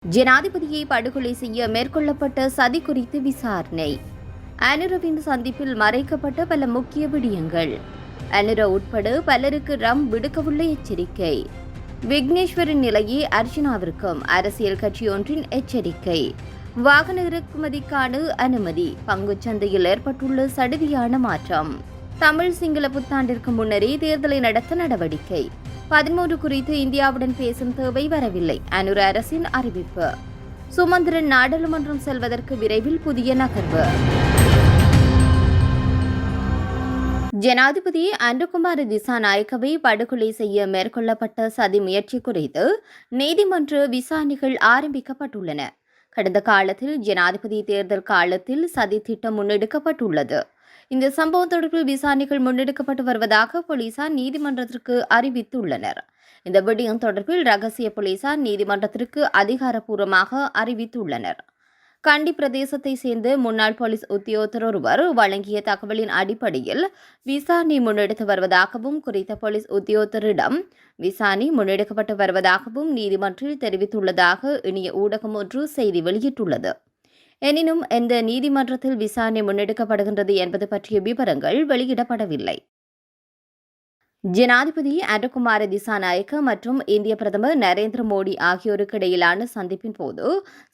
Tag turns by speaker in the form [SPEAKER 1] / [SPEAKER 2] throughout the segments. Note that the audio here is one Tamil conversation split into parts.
[SPEAKER 1] ஜனாதிபதியை படுகொலை செய்ய மேற்கொள்ளப்பட்ட சதி குறித்து விசாரணை. அனுரவின் சந்திப்பில் மறைக்கப்பட்ட பல முக்கிய விடயங்கள். அனுர உட்பட பலருக்கு ரம் விடுக்கவுள்ள எச்சரிக்கை. விக்னேஸ்வரின் நிலையே அர்ஜுனாவிற்கும் அரசியல் கட்சியொன்றின் எச்சரிக்கை. வாகன இறக்குமதிக்கான அனுமதி. பங்குச்சந்தையில் ஏற்பட்டுள்ள சடுதியான மாற்றம். தமிழ் சிங்கள புத்தாண்டிற்கு முன்னரே தேர்தலை நடத்த நடவடிக்கை. 13 குறித்து இந்தியாவுடன் பேசும் தேவை வரவில்லை. அனுர அரசின் அறிவிப்பு. சுமந்திரன் நாடாளுமன்றம் செல்வதற்கு விரைவில் புதிய நகர்வு. ஜனாதிபதி அனுரகுமார திசாநாயக்கவை படுகொலை செய்ய மேற்கொள்ளப்பட்ட சதி முயற்சி குறித்து நீதிமன்ற விசாரணைகள் ஆரம்பிக்கப்பட்டுள்ளன. கடந்த காலத்தில் ஜனாதிபதி தேர்தல் காலத்தில் சதி திட்டம் முன்னெடுக்கப்பட்டுள்ளது. இந்த சம்பவம் தொடர்பில் விசாரணைகள் முன்னெடுக்கப்பட்டு வருவதாக போலீசார் நீதிமன்றத்திற்கு அறிவித்துள்ளனர். இந்த விடயம் தொடர்பில் ரகசிய போலீசார் நீதிமன்றத்திற்கு அதிகாரப்பூர்வமாக அறிவித்துள்ளனர். கண்டி பிரதேசத்தை சேர்ந்த முன்னாள் போலீஸ் உத்தியோகத்தர் ஒருவர் வழங்கிய தகவலின் அடிப்படையில் விசாரணை முன்னெடுத்து வருவதாகவும் குறித்த போலீஸ் உத்தியோகத்தரிடம் விசாரணை முன்னெடுக்கப்பட்டு வருவதாகவும் நீதிமன்றில் தெரிவித்துள்ளதாக இணைய ஊடகம் ஒன்று செய்தி வெளியிட்டுள்ளது. எனினும் எந்த நீதிமன்றத்தில் விசாரணை முன்னெடுக்கப்படுகின்றது என்பது பற்றிய விவரங்கள் வெளியிடப்படவில்லை. ஜனாதிபதி அனுரகுமார திசாநாயக்க மற்றும் இந்திய பிரதமர் நரேந்திர மோடி ஆகியோருக்கு இடையிலான சந்திப்பின் போது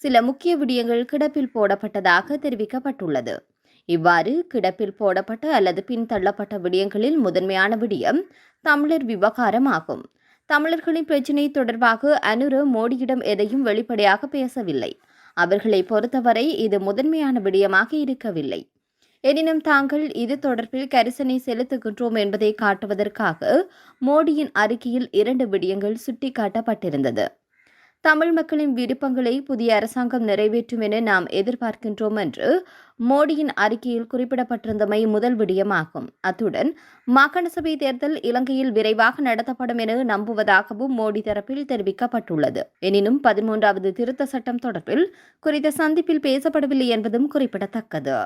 [SPEAKER 1] சில முக்கிய விடயங்கள் கிடப்பில் போடப்பட்டதாக தெரிவிக்கப்பட்டுள்ளது. இவ்வாறு கிடப்பில் போடப்பட்ட அல்லது பின்தள்ளப்பட்ட விடயங்களில் முதன்மையான விடயம் தமிழர் விவகாரம் ஆகும். தமிழர்களின் பிரச்சினை தொடர்பாக அனுர மோடியிடம் எதையும் வெளிப்படையாக பேசவில்லை. அவர்களை பொறுத்தவரை இது முதன்மையான விடயமாக இருக்கவில்லை. எனினும் தாங்கள் இது தொடர்பில் கரிசனை செலுத்துகின்றோம் என்பதை காட்டுவதற்காக மோடியின் அறிக்கையில் 2 விடயங்கள் சுட்டிக்காட்டப்பட்டிருந்தது. தமிழ் மக்களின் விருப்பங்களை புதிய அரசாங்கம் நிறைவேற்றும் என நாம் எதிர்பார்க்கின்றோம் என்று மோடியின் அறிக்கையில் குறிப்பிடப்பட்டிருந்தமை முதல் விடயமாகும். அத்துடன் மாகாண சபை தேர்தல் இலங்கையில் விரைவாக நடத்தப்படும் என நம்புவதாகவும் மோடி தரப்பில் தெரிவிக்கப்பட்டுள்ளது. எனினும் 13வது திருத்த சட்டம் தொடர்பில் குறித்த சந்திப்பில் பேசப்படவில்லை என்பதும் குறிப்பிடத்தக்கது.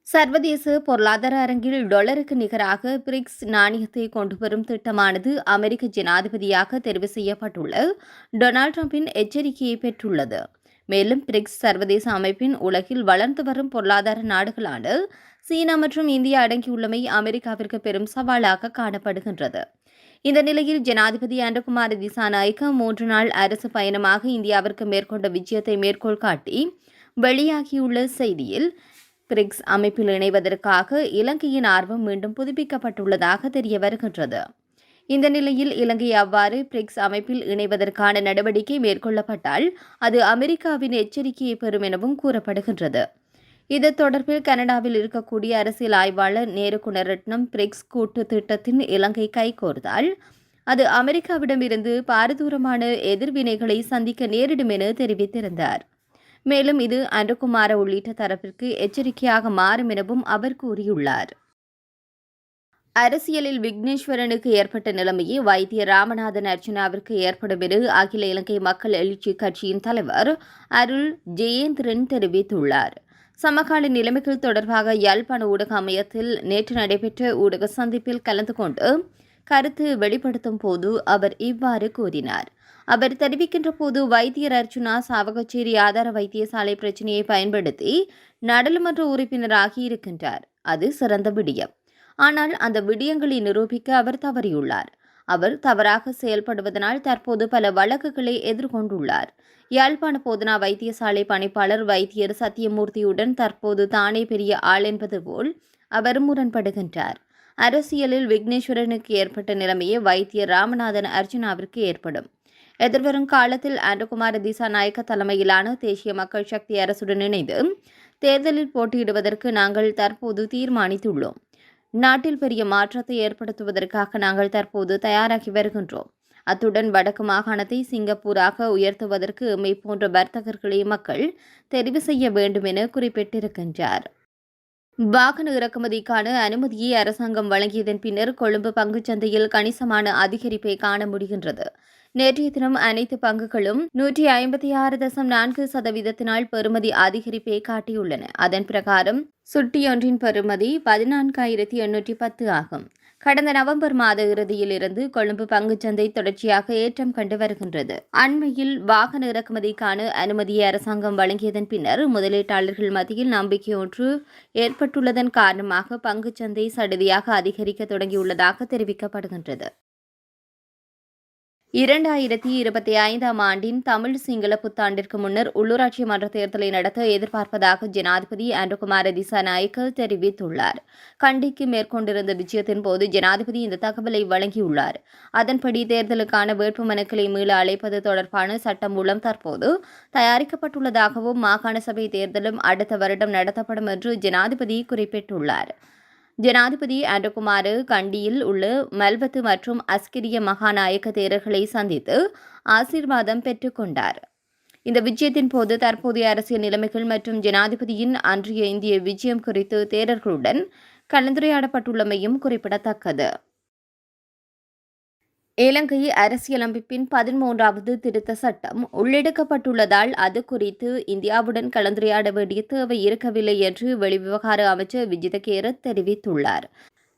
[SPEAKER 1] சர்வதேச பொருளாதார அரங்கில் டாலருக்கு நிகராக பிரிக்ஸ் நாணயத்தை கொண்டுவரும் திட்டமானது அமெரிக்க ஜனாதிபதியாக தெரிவு செய்யப்பட்டுள்ள டொனால்ட் ட்ரம்பின் எச்சரிக்கையை பெற்றுள்ளது. மேலும் பிரிக்ஸ் சர்வதேச அமைப்பின் உலகில் வளர்ந்து வரும் பொருளாதார நாடுகளான சீனா மற்றும் இந்தியா அடங்கியுள்ளமை அமெரிக்காவிற்கு பெரும் சவாலாக காணப்படுகின்றது. இந்த நிலையில் ஜனாதிபதி அனுரகுமார திசாநாயக்க 3 நாள் அரசு பயணமாக இந்தியாவிற்கு மேற்கொண்ட விஜயத்தை மேற்கோள் காட்டி வெளியாகியுள்ள செய்தியில் பிரிக்ஸ் அமைப்பில் இணைவதற்காக இலங்கையின் ஆர்வம் மீண்டும் புதுப்பிக்கப்பட்டுள்ளதாக தெரிய வருகின்றது. இந்த நிலையில் இலங்கை அவ்வாறு பிரிக்ஸ் அமைப்பில் இணைவதற்கான நடவடிக்கை மேற்கொள்ளப்பட்டால் அது அமெரிக்காவின் எச்சரிக்கையை பெறும் எனவும் கூறப்படுகின்றது. இது தொடர்பில் கனடாவில் இருக்கக்கூடிய அரசியல் ஆய்வாளர் நேரு குணரட்னம் பிரிக்ஸ் கூட்டு திட்டத்தின் இலங்கை கைகோர்த்தால் அது அமெரிக்காவிடமிருந்து பாரதூரமான எதிர்வினைகளை சந்திக்க நேரிடும் என தெரிவித்திருந்தார். மேலும் இது அனுரகுமார உள்ளிட்ட தரப்பிற்கு எச்சரிக்கையாக மாறும் எனவும் அவர் கூறியுள்ளார். அரசியலில் விக்னேஸ்வரனுக்கு ஏற்பட்ட நிலைமையை வைத்திய ராமநாதன் அர்ஜுனாவிற்கு ஏற்படும் என அகில இலங்கை மக்கள் எழுச்சி கட்சியின் தலைவர் அருள் ஜெயேந்திரன் தெரிவித்துள்ளார். சமகால நிலைமைகள் தொடர்பாக யாழ்ப்பாண ஊடக அமையத்தில் நேற்று நடைபெற்ற ஊடக சந்திப்பில் கலந்து கொண்டு கருத்து வெளிப்படுத்தும் போது அவர் இவ்வாறு கூறினார். அவர் தெரிவிக்கின்ற போது வைத்தியர் அர்ஜுனா சாவகச்சேரி ஆதார வைத்தியசாலை பிரச்சினையை பயன்படுத்தி நாடாளுமன்ற உறுப்பினராகி இருக்கின்றார். அது சிறந்த விடயம். ஆனால் அந்த விடயங்களை நிரூபிக்க அவர் தவறியுள்ளார். அவர் தவறாக செயல்படுவதனால் தற்போது பல வழக்குகளை எதிர்கொண்டுள்ளார். யாழ்ப்பாண போதனா வைத்தியசாலை பணிப்பாளர் வைத்தியர் சத்தியமூர்த்தியுடன் தற்போது தானே பெரிய ஆள் என்பது போல் அவர் முரண்படுகின்றார். அரசியலில் விக்னேஸ்வரனுக்கு ஏற்பட்ட நிலைமையே வைத்தியர் ராமநாதன் அர்ஜுனாவிற்கு ஏற்படும். எதிர்வரும் காலத்தில் அனுரகுமார திசாநாயக்க தலைமையிலான தேசிய மக்கள் சக்தி அரசுடன் இணைந்து தேர்தலில் போட்டியிடுவதற்கு நாங்கள் தற்போது தீர்மானித்துள்ளோம். நாட்டில் பெரிய மாற்றத்தை ஏற்படுத்துவதற்காக நாங்கள் தற்போது தயாராகி வருகின்றோம். அத்துடன் வடக்கு மாகாணத்தை சிங்கப்பூராக உயர்த்துவதற்கு எம்மை போன்ற வர்த்தகர்களை மக்கள் தெரிவு செய்ய வேண்டும் என குறிப்பிட்டிருக்கின்றார். வாகன இறக்குமதிக்கான அனுமதியை அரசாங்கம் வழங்கியதன் பின்னர் கொழும்பு பங்குச்சந்தையில் கணிசமான அதிகரிப்பை காண முடிகின்றது. நேற்றைய தினம் அனைத்து பங்குகளும் 156.4% பெறுமதி அதிகரிப்பை காட்டியுள்ளன. அதன் பிரகாரம் சுட்டியொன்றின் பெறுமதி 14,810 ஆகும். கடந்த நவம்பர் மாத இறுதியில் இருந்து கொழும்பு பங்குச்சந்தை தொடர்ச்சியாக ஏற்றம் கண்டு வருகின்றது. அண்மையில் வாகன இறக்குமதிக்கான அனுமதியை அரசாங்கம் வழங்கியதன் பின்னர் முதலீட்டாளர்கள் மத்தியில் நம்பிக்கை ஒன்று ஏற்பட்டுள்ளதன் காரணமாக பங்குச்சந்தை சடுதியாக அதிகரிக்க தொடங்கியுள்ளதாக தெரிவிக்கப்படுகின்றது. 2025ஆம் ஆண்டின் தமிழ் சிங்கள புத்தாண்டிற்கு முன்னர் உள்ளூராட்சி மன்ற தேர்தலை நடத்த எதிர்பார்ப்பதாக ஜனாதிபதி அனுகுமார திசாநாயக்க தெரிவித்துள்ளார். கண்டிக்கு மேற்கொண்டிருந்த விஜயத்தின் போது ஜனாதிபதி இந்த தகவலை வழங்கியுள்ளார். அதன்படி தேர்தலுக்கான வேட்புமனுக்களை மீள அழைப்பது தொடர்பான சட்டம் மூலம் தற்போது தயாரிக்கப்பட்டுள்ளதாகவும் மாகாண சபை தேர்தலும் அடுத்த வருடம் நடத்தப்படும் என்று ஜனாதிபதி குறிப்பிட்டுள்ளார். ஜனாதிபதி அனுகுமார கண்டியில் உள்ள மல்வத்து மற்றும் அஸ்கிரிய மகாநாயக்க தேரர்களை சந்தித்து ஆசீர்வாதம் பெற்றுக் கொண்டார். இந்த விஜயத்தின் போது தற்போதைய அரசியல் நிலைமைகள் மற்றும் ஜனாதிபதியின் அன்றைய இந்திய விஜயம் குறித்து தேரர்களுடன் கலந்துரையாடப்பட்டுள்ளமையும் குறிப்பிடத்தக்கது. இலங்கை அரசியலமைப்பின் 13வது திருத்த சட்டம் உள்ளெடுக்கப்பட்டுள்ளதால் அது குறித்து இந்தியாவுடன் கலந்துரையாட வேண்டிய தேவை இருக்கவில்லை என்று வெளிவிவகார அமைச்சர் விஜித கேரத் தெரிவித்துள்ளார்.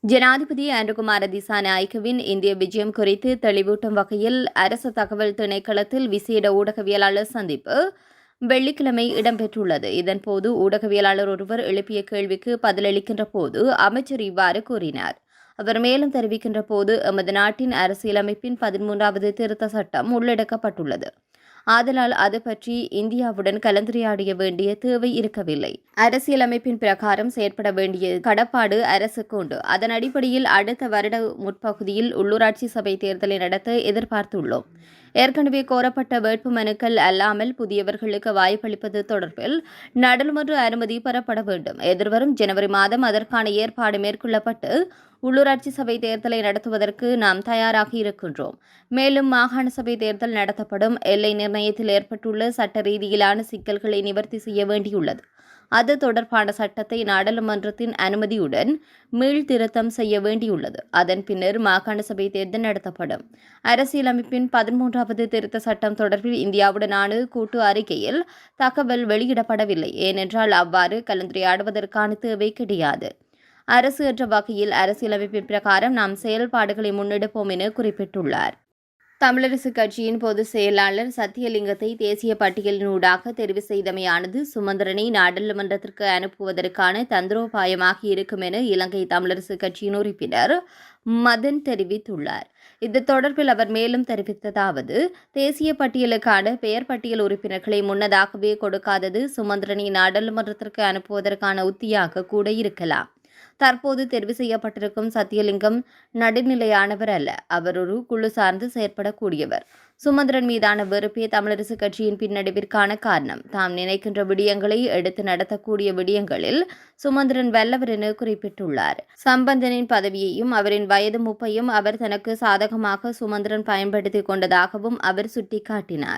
[SPEAKER 1] ஜனாதிபதி அனுகுமார திசாநாயக்கவின் இந்திய விஜயம் குறித்து தெளிவூட்டும் வகையில் அரசு தகவல் திணைக்களத்தில் விசேட ஊடகவியலாளர் சந்திப்பு வெள்ளிக்கிழமை இடம்பெற்றுள்ளது. இதன்போது ஊடகவியலாளர் ஒருவர் எழுப்பிய கேள்விக்கு பதிலளிக்கின்ற போது அமைச்சர் இவ்வாறு கூறினார். அவர் மேலும் தெரிவிக்கின்ற போது எமது நாட்டின் அரசியலமைப்பின் 13வது திருத்த சட்டம் உள்ளடக்கப்பட்டுள்ளது. ஆதலால் அது பற்றி இந்தியாவுடன் கலந்துரையாட வேண்டிய தேவை இருக்கவில்லை. அரசியலமைப்பின் பிரகாரம் செயற்பட வேண்டிய கடப்பாடு அரசுக்கு உண்டு. அதன் அடிப்படையில் அடுத்த வருட முற்பகுதியில் உள்ளூராட்சி சபை தேர்தலை நடத்த எதிர்பார்த்துள்ளோம். ஏற்கனவே கோரப்பட்ட வேட்புமனுக்கள் அல்லாமல் புதியவர்களுக்கு வாய்ப்பளிப்பது தொடர்பில் நாடாளுமன்ற அனுமதி பெறப்பட வேண்டும். எதிர்வரும் ஜனவரி மாதம் அதற்கான ஏற்பாடு மேற்கொள்ளப்பட்டு உள்ளூராட்சி சபை தேர்தலை நடத்துவதற்கு நாம் தயாராக இருக்கின்றோம். மேலும் மாகாண சபை தேர்தல் நடத்தப்படும் எல்லை நிர்ணயத்தில் ஏற்பட்டுள்ள சட்ட ரீதியிலான சிக்கல்களை நிவர்த்தி செய்ய வேண்டியுள்ளது. அது தொடர்பான சட்டத்தை நாடாளுமன்றத்தின் அனுமதியுடன் மீள்திருத்தம் செய்ய வேண்டியுள்ளது. அதன் பின்னர் மாகாண சபை தேர்தல் நடத்தப்படும். அரசியலமைப்பின் 13வது திருத்த சட்டம் தொடர்பில் இந்தியாவுடனான கூட்டு அறிக்கையில் தகவல் வெளியிடப்படவில்லை. ஏனென்றால் அவ்வாறு கலந்துரையாடுவதற்கான தேவை கிடையாது. அரசு என்ற வகையில் அரசியலமைப்பின் பிரகாரம் நாம் செயல்பாடுகளை முன்னெடுப்போம் என குறிப்பிட்டுள்ளார். தமிழரசு கட்சியின் பொதுச் செயலாளர் சத்தியலிங்கத்தை தேசிய பட்டியலினூடாக தெரிவு செய்தமையானது சுமந்திரனை நாடாளுமன்றத்திற்கு அனுப்புவதற்கான தந்திரோபாயமாக இருக்கும் என இலங்கை தமிழரசு கட்சியின் உறுப்பினர் மதன் தெரிவித்துள்ளார். இது தொடர்பில் அவர் மேலும் தெரிவித்ததாவது, தேசிய பட்டியலுக்கான பெயர் பட்டியல் உறுப்பினர்களை முன்னதாகவே கொடுக்காதது சுமந்திரனை நாடாளுமன்றத்திற்கு அனுப்புவதற்கான உத்தியாக கூட இருக்கலாம். தற்போது தெரிவு செய்யப்பட்டிருக்கும் சத்தியலிங்கம் நடுநிலையானவர் அல்ல. அவர் ஒரு குழு சார்ந்து செயற்படக்கூடியவர். சுமந்திரன் மீதான வெறுப்பே தமிழரசு கட்சியின் பின்னடைவிற்கான காரணம். தாம் நினைக்கின்ற விடயங்களை எடுத்து நடத்தக்கூடிய விடயங்களில் சுமந்திரன் வல்லவர் என குறிப்பிட்டுள்ளார். சம்பந்தனின் பதவியையும் அவரின் வயது மூப்பையும் அவர் தனக்கு சாதகமாக சுமந்திரன் பயன்படுத்திக் கொண்டதாகவும் அவர் சுட்டிக்காட்டினார்.